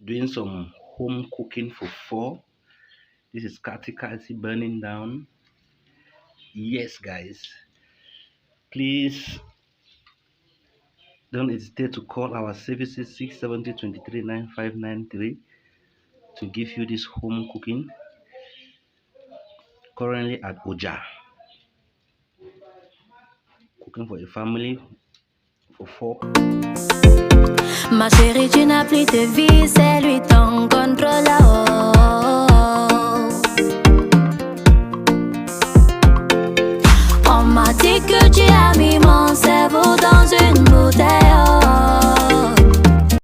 doing some home cooking for 4. This is Kati burning down. Yes, guys. Please don't hesitate to call our services 670 23 9593 to give you this home cooking. Currently at Oja. Cooking for a family for 4. Ma chérie, tu n'as plus de vie, c'est lui ton contrôle.